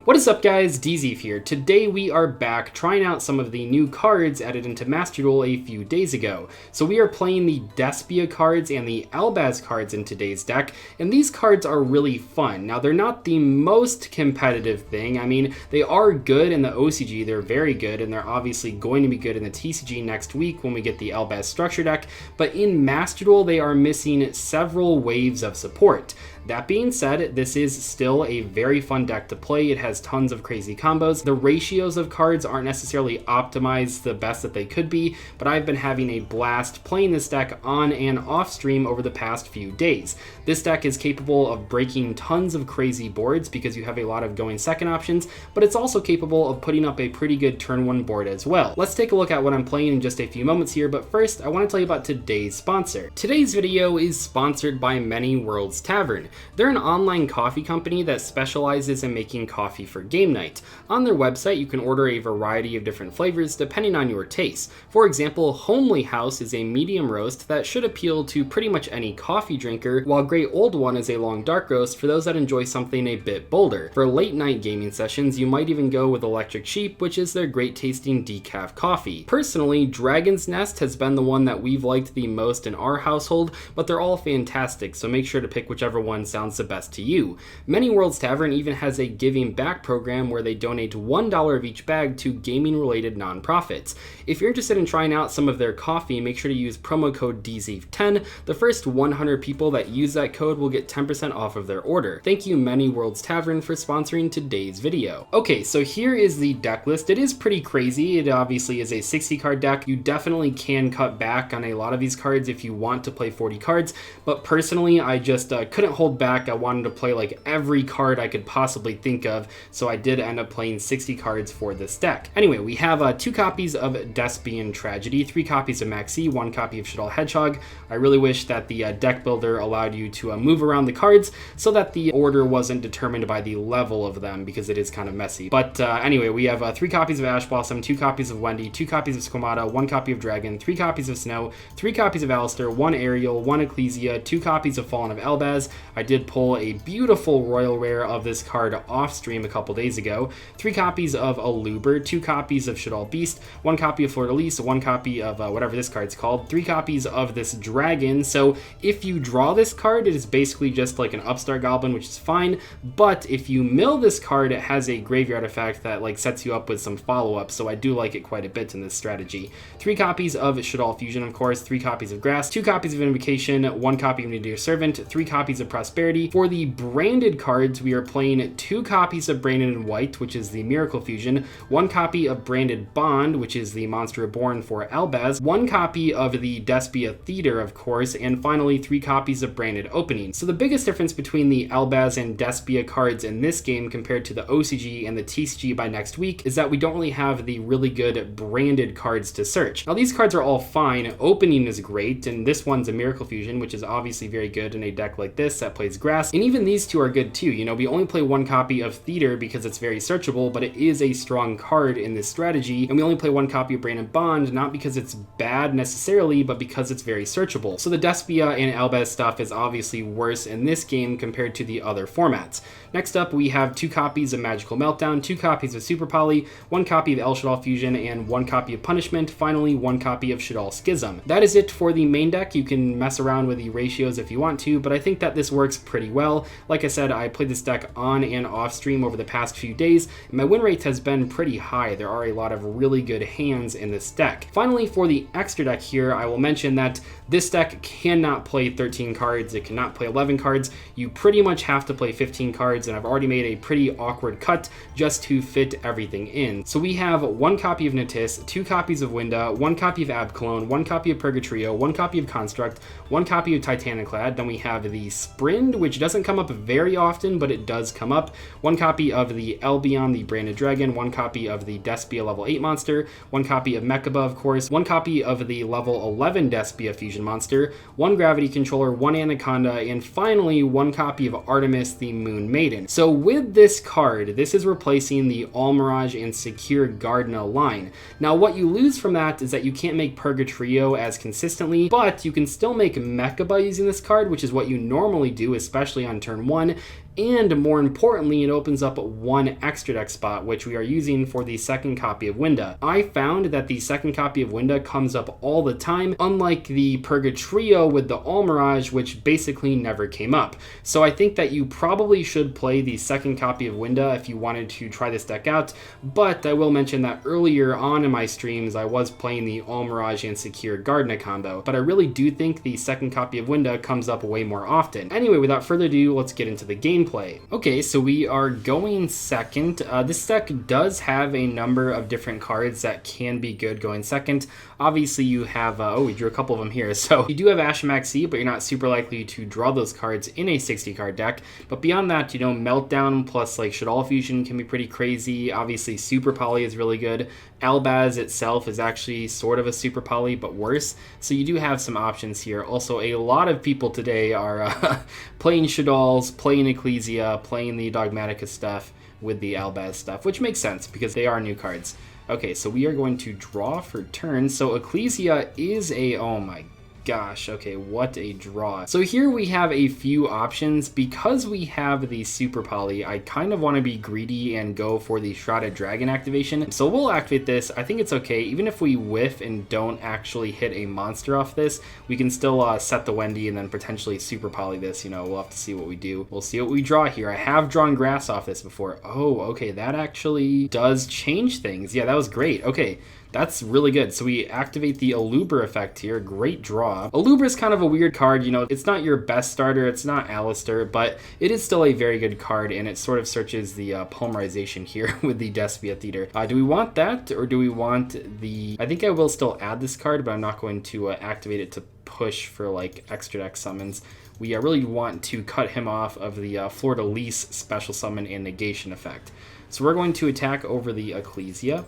What is up guys, Dzeeff here. Today we are back trying out some of the new cards added into Master Duel a few days ago. So we are playing the Despia cards and the Albaz cards in today's deck, and these cards are really fun. Now they're not the most competitive thing. I mean, they are good in the OCG, they're very good, and they're obviously going to be good in the TCG next week when we get the Albaz structure deck, but in Master Duel they are missing several waves of support. That being said, this is still a very fun deck to play. It has tons of crazy combos. The ratios of cards aren't necessarily optimized the best that they could be, but I've been having a blast playing this deck on and off stream over the past few days. This deck is capable of breaking tons of crazy boards because you have a lot of going second options, but it's also capable of putting up a pretty good turn one board as well. Let's take a look at what I'm playing in just a few moments here, but first I want to tell you about today's sponsor. Today's video is sponsored by Worlds Tavern. They're an online coffee company that specializes in making coffee for game night. On their website, you can order a variety of different flavors depending on your taste. For example, Homely House is a medium roast that should appeal to pretty much any coffee drinker, while Great Old One is a long dark roast for those that enjoy something a bit bolder. For late night gaming sessions, you might even go with Electric Sheep, which is their great tasting decaf coffee. Personally, Dragon's Nest has been the one that we've liked the most in our household, but they're all fantastic, so make sure to pick whichever one sounds the best to you. Worlds Tavern even has a giving back program where they donate $1 of each bag to gaming related nonprofits. If you're interested in trying out some of their coffee, make sure to use promo code Dzeeff10. The first 100 people that use that code will get 10% off of their order. Thank you Worlds Tavern for sponsoring today's video. Okay, so here is the deck list. It is pretty crazy. It obviously is a 60 card deck. You definitely can cut back on a lot of these cards if you want to play 40 cards, but personally I just couldn't hold back. I wanted to play like every card I could possibly think of, so I did end up playing 60 cards for this deck. Anyway, we have 2 copies of Despian Tragedy, 3 copies of Maxi, 1 copy of Shaddoll Hedgehog. I really wish that the deck builder allowed you to move around the cards so that the order wasn't determined by the level of them, because it is kind of messy. But anyway, we have 3 copies of Ash Blossom, 2 copies of Wendy, 2 copies of Squamata, 1 copy of Dragon, 3 copies of Snow, 3 copies of Alistair, 1 Ariel, 1 Ecclesia, 2 copies of Fallen of Albaz. I did pull a beautiful royal rare of this card off stream a couple days ago, 3 copies of Aluber, 2 copies of Shaddoll Beast, 1 copy of Fleur-de-Lis, 1 copy of whatever this card's called, 3 copies of this dragon. So if you draw this card, it is basically just like an upstart goblin, which is fine, but if you mill this card, it has a graveyard effect that like sets you up with some follow-up, so I do like it quite a bit in this strategy. 3 copies of Shaddoll Fusion, of course, 3 copies of Grass, 2 copies of Invocation, 1 copy of Nadir Servant, 3 copies of Prosperity. For the branded cards, we are playing 2 copies of Branded in White, which is the Miracle Fusion, 1 copy of Branded Bond, which is the Monster Reborn for Albaz, 1 copy of the Despia Theater, of course, and finally 3 copies of Branded Opening. So the biggest difference between the Albaz and Despia cards in this game compared to the OCG and the TCG by next week is that we don't really have the really good branded cards to search. Now these cards are all fine. Opening is great, and this one's a Miracle Fusion, which is obviously very good in a deck like this that plays Grass, and even these 2 are good too. You know, we only play 1 copy of Theater because it's very searchable, but it is a strong card in this strategy, and we only play 1 copy of Branded Bond, not because it's bad necessarily, but because it's very searchable. So the Despia and Albaz stuff is obviously worse in this game compared to the other formats. Next up, we have 2 copies of Magical Meltdown, 2 copies of Super Poly, 1 copy of El Shaddoll Fusion, and 1 copy of Punishment, finally 1 copy of Shaddoll Schism. That is it for the main deck. You can mess around with the ratios if you want to, but I think that this works pretty well. Like I said, I played this deck on and off stream over the past few days, and my win rate has been pretty high. There are a lot of really good hands in this deck. Finally, for the extra deck here, I will mention that this deck cannot play 13 cards, it cannot play 11 cards, you pretty much have to play 15 cards, and I've already made a pretty awkward cut just to fit everything in. So we have 1 copy of Natis, 2 copies of Winda, 1 copy of Abclone, 1 copy of Purgatrio, 1 copy of Construct, 1 copy of Titaniclad, then we have the Sprind, which doesn't come up very often, but it does come up, 1 copy of the Elbion, the Branded Dragon, 1 copy of the Despia level 8 monster, 1 copy of Mechaba, of course, 1 copy of the level 11 Despia Fusion monster, 1 Gravity Controller, 1 Anaconda, and finally 1 copy of Artemis, the Moon Maiden. So with this card, this is replacing the All Mirage and Secure Gardena line. Now what you lose from that is that you can't make Purgatrio as consistently, but you can still make Mechaba using this card, which is what you normally do, especially on turn 1. and more importantly, it opens up one extra deck spot, which we are using for the second copy of Winda. I found that the second copy of Winda comes up all the time, unlike the Purgatrio with the Almirage, which basically never came up. So I think that you probably should play the second copy of Winda if you wanted to try this deck out, but I will mention that earlier on in my streams I was playing the Almirage and Secure Gardena combo, but I really do think the second copy of Winda comes up way more often. Anyway, without further ado, let's get into the gameplay. Okay, so we are going second. This deck does have a number of different cards that can be good going second. Obviously you have, we drew a couple of them here, so you do have Ashimaxi, but you're not super likely to draw those cards in a 60 card deck. But beyond that, you know, Meltdown plus like Shaddoll Fusion can be pretty crazy. Obviously Super Poly is really good. Albaz itself is actually sort of a Super Poly, but worse. So you do have some options here. Also, a lot of people today are playing Shaddolls, playing Ecclesia, playing the Dogmatica stuff with the Albaz stuff, which makes sense because they are new cards. Okay, so we are going to draw for turn. So Ecclesia is a, oh my gosh, okay, what a draw. So here we have a few options. Because we have the Super Poly, I kind of want to be greedy and go for the Shrouded Dragon activation. So we'll activate this. I think it's okay. Even if we whiff and don't actually hit a monster off this, we can still set the Wendy and then potentially Super Poly this. You know, we'll have to see what we do. We'll see what we draw here. I have drawn grass off this before. Oh, okay, that actually does change things. Yeah, that was great. Okay. That's really good. So we activate the Aluber effect here. Great draw. Aluber is kind of a weird card. You know, it's not your best starter. It's not Alistair, but it is still a very good card, and it sort of searches the polymerization here with the Despia Theater. Do we want that, or do we want the... I think I will still add this card, but I'm not going to activate it to push for, like, extra deck summons. We really want to cut him off of the Fleur-de-Lis special summon and negation effect. So we're going to attack over the Ecclesia.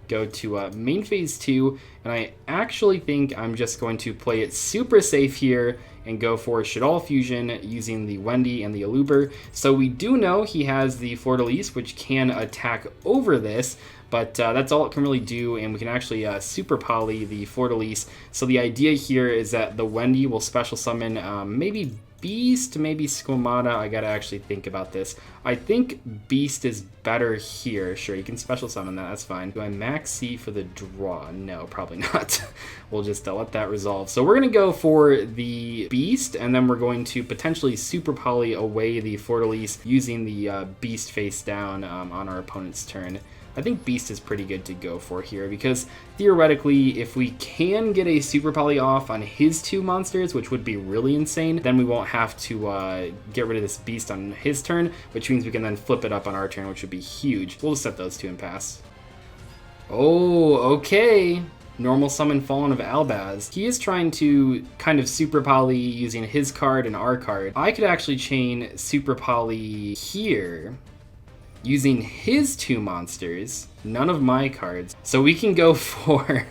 Go to main phase 2, and I actually think I'm just going to play it super safe here and go for Shaddoll Fusion using the Wendy and the Aluber. So we do know he has the Fleur-de-Lis, which can attack over this, but that's all it can really do, and we can actually Super Poly the Fleur-de-Lis. So the idea here is that the Wendy will special summon maybe Beast, maybe Squamata. I gotta actually think about this. I think Beast is better here. Sure, you can special summon that, that's fine. Do I max C for the draw? No, probably not. We'll just let that resolve. So we're gonna go for the Beast, and then we're going to potentially Super Poly away the Fleur-de-Lis using the Beast face down on our opponent's turn. I think Beast is pretty good to go for here because theoretically, if we can get a Super Poly off on his two monsters, which would be really insane, then we won't have to get rid of this Beast on his turn, which means we can then flip it up on our turn, which would be huge. We'll just set those two and pass. Oh, okay. Normal summon Fallen of Albaz. He is trying to kind of Super Poly using his card and our card. I could actually chain Super Poly here, using his two monsters, none of my cards. So we can go for,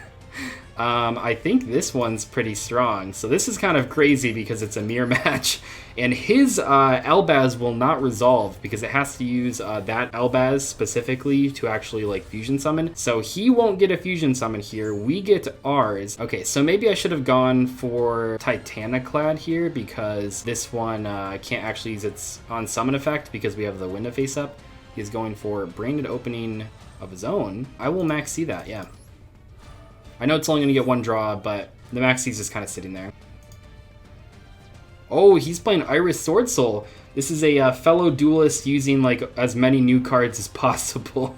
I think this one's pretty strong. So this is kind of crazy because it's a mirror match. And his Albaz will not resolve because it has to use that Albaz specifically to actually like fusion summon. So he won't get a fusion summon here. We get ours. Okay, so maybe I should have gone for Titaniclad here because this one can't actually use its on summon effect because we have the window face up. He's going for Branded Opening of his own. I will max C that, yeah. I know it's only going to get one draw, but the max C is just kind of sitting there. Oh, he's playing Iris Sword Soul. This is a fellow duelist using like as many new cards as possible.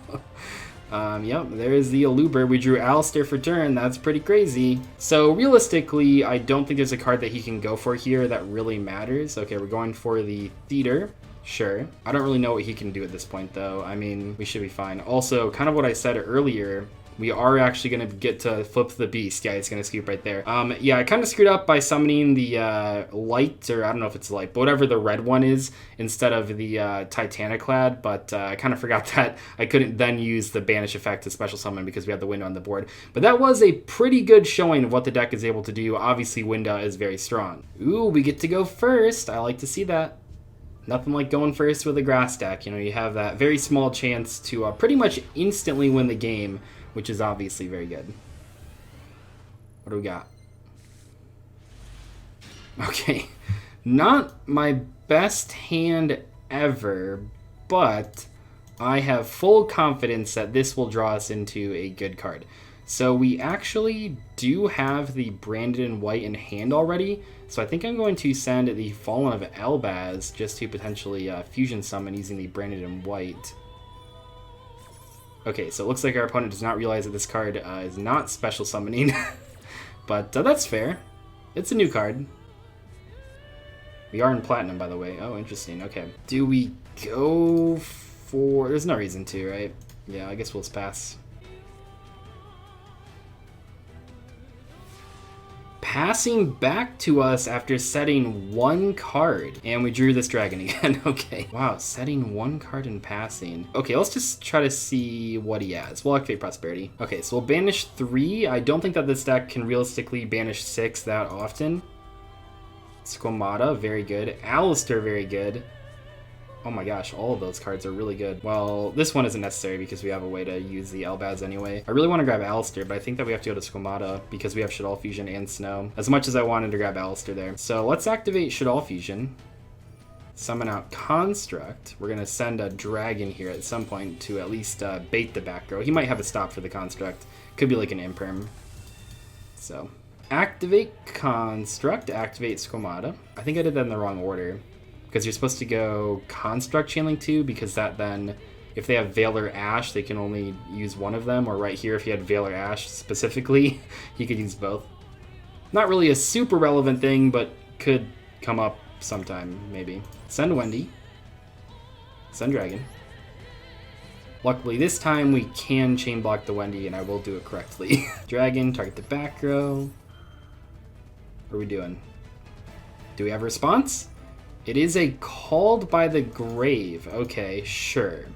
Yep, there's the Aluber. We drew Alistair for turn. That's pretty crazy. So realistically, I don't think there's a card that he can go for here that really matters. Okay, we're going for the Theater. Sure. I don't really know what he can do at this point, though. I mean, we should be fine. Also, kind of what I said earlier, we are actually going to get to flip the Beast. Yeah, he's going to scoop right there. Yeah, I kind of screwed up by summoning the light, or I don't know if it's light, but whatever the red one is, instead of the Titaniclad, but I kind of forgot that I couldn't then use the Banish effect to special summon because we had the window on the board. But that was a pretty good showing of what the deck is able to do. Obviously, Winda is very strong. Ooh, we get to go first. I like to see that. Nothing like going first with a grass deck. You know, you have that very small chance to pretty much instantly win the game, which is obviously very good. What do we got? Okay, not my best hand ever, but I have full confidence that this will draw us into a good card. So we actually do have the Branded in White in hand already, so I think I'm going to send the Fallen of Elbaz just to potentially fusion summon using the Branded in White. Okay, so it looks like our opponent does not realize that this card is not special summoning, but that's fair. It's a new card. We are in Platinum, by the way. Oh, interesting. Okay. Do we go for... There's no reason to, right? Yeah, I guess we'll just pass. Passing back to us after setting one card. And we drew this dragon again. Okay. Wow, setting one card and passing. Okay, let's just try to see what he has. We'll activate Prosperity. Okay, so we'll banish 3. I don't think that this deck can realistically banish 6 that often. Squamata, very good. Alistair, very good. Oh my gosh, all of those cards are really good. Well, this one isn't necessary because we have a way to use the Elbaz anyway. I really want to grab Alistair, but I think that we have to go to Squamata because we have Shaddoll Fusion and Snow, as much as I wanted to grab Alistair there. So let's activate Shaddoll Fusion. Summon out Construct. We're going to send a Dragon here at some point to at least bait the back row. He might have a stop for the Construct. Could be like an Imperm. So, activate Construct, activate Squamata. I think I did that in the wrong order, because you're supposed to go Construct Chainlink 2, because that then, if they have Valor Ash, they can only use one of them, or right here, if you had Valor Ash specifically, you could use both. Not really a super relevant thing, but could come up sometime, maybe. Send Wendy. Send Dragon. Luckily, this time we can chain block the Wendy, and I will do it correctly. Dragon, target the back row. What are we doing? Do we have a response? It is a Called by the Grave. Okay, sure.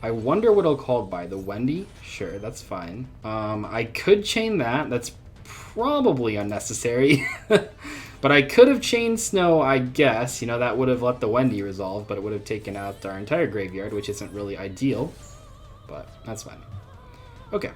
I wonder what it'll called by. The Wendy? Sure, that's fine. I could chain that. That's probably unnecessary. But I could have chained Snow, I guess. You know, that would have let the Wendy resolve, but it would have taken out our entire graveyard, which isn't really ideal. But that's fine. Okay.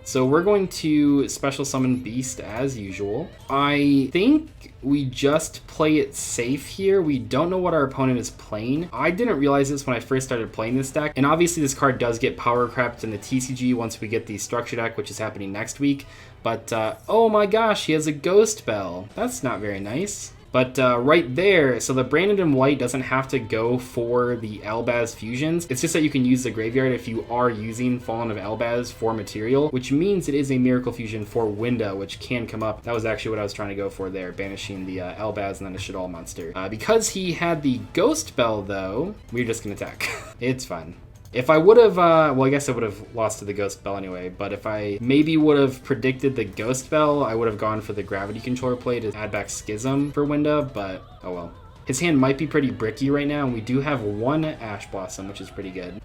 So we're going to special summon Beast as usual. I think we just play it safe here. We don't know what our opponent is playing. I didn't realize this when I first started playing this deck. And obviously this card does get power crept in the TCG once we get the structure deck, which is happening next week. But, oh my gosh, he has a Ghost Bell. That's not very nice. But right there, so the Branded in White doesn't have to go for the Elbaz fusions. It's just that you can use the graveyard if you are using Fallen of Elbaz for material, which means it is a Miracle Fusion for Winda, which can come up. That was actually what I was trying to go for there, banishing the Elbaz and then a Shaddoll monster. Because he had the Ghost Bell, though, we're just going to attack. It's fine. If I would have, well, I guess I would have lost to the Ghost Bell anyway, but if I maybe would have predicted the Ghost Bell, I would have gone for the Gravity Controller play to add back Schism for Winda, but oh well. His hand might be pretty bricky right now, and we do have one Ash Blossom, which is pretty good.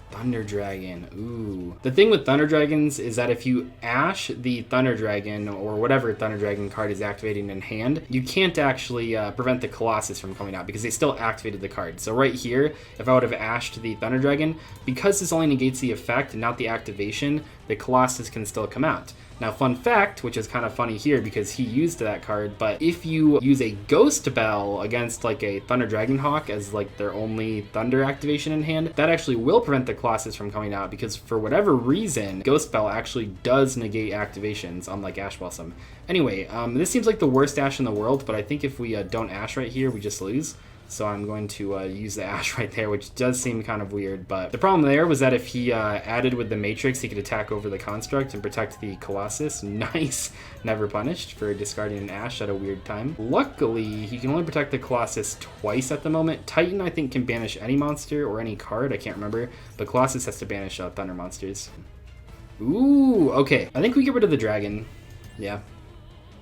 Thunder Dragon, ooh. The thing with Thunder Dragons is that if you Ash the Thunder Dragon, or whatever Thunder Dragon card is activating in hand, you can't actually prevent the Colossus from coming out, because they still activated the card. So right here, if I would have Ashed the Thunder Dragon, because this only negates the effect and not the activation, the Colossus can still come out. Now, fun fact, which is kind of funny here because he used that card, but if you use a Ghost Bell against like a Thunder Dragon Hawk as like their only Thunder activation in hand, that actually will prevent the Colossus from coming out, because for whatever reason, Ghost Bell actually does negate activations, unlike Ash Blossom. Anyway, this seems like the worst Ash in the world, but I think if we don't Ash right here, we just lose. So I'm going to use the Ash right there, which does seem kind of weird. But the problem there was that if he added with the Matrix, he could attack over the Construct and protect the Colossus. Nice. Never punished for discarding an Ash at a weird time. Luckily, he can only protect the Colossus twice at the moment. Titan, I think, can banish any monster or any card. I can't remember. But Colossus has to banish Thunder monsters. Ooh, okay. I think we get rid of the Dragon. Yeah.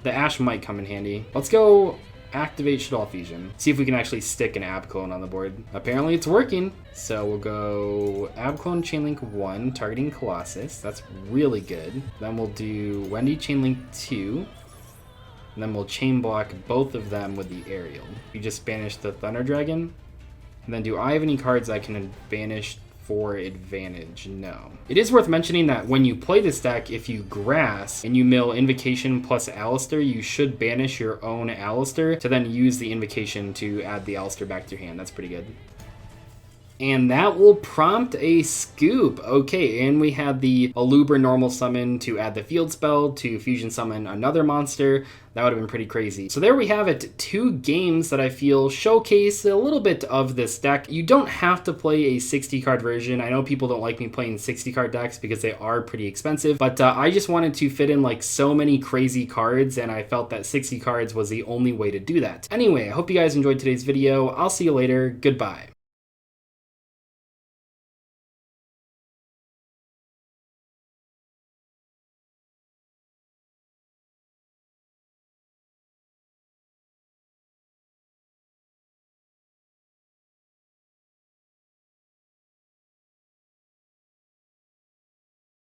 The Ash might come in handy. Let's go activate Shaddoll Fusion. See if we can actually stick an Abclone on the board. Apparently it's working. So we'll go Abclone Chainlink 1, targeting Colossus. That's really good. Then we'll do Wendy Chainlink 2. And then we'll chain block both of them with the Aerial. You just banish the Thunder Dragon. And then do I have any cards I can banish for advantage? No. It is worth mentioning that when you play this deck, if you grass and you mill Invocation plus Alistair, you should banish your own Alistair to then use the Invocation to add the Alistair back to your hand. That's pretty good. And that will prompt a scoop. Okay, and we had the Aluber normal summon to add the field spell to fusion summon another monster. That would have been pretty crazy. So there we have it, 2 games that I feel showcase a little bit of this deck. You don't have to play a 60 card version. I know people don't like me playing 60 card decks because they are pretty expensive, but I just wanted to fit in like so many crazy cards, and I felt that 60 cards was the only way to do that. Anyway, I hope you guys enjoyed today's video. I'll see you later. Goodbye.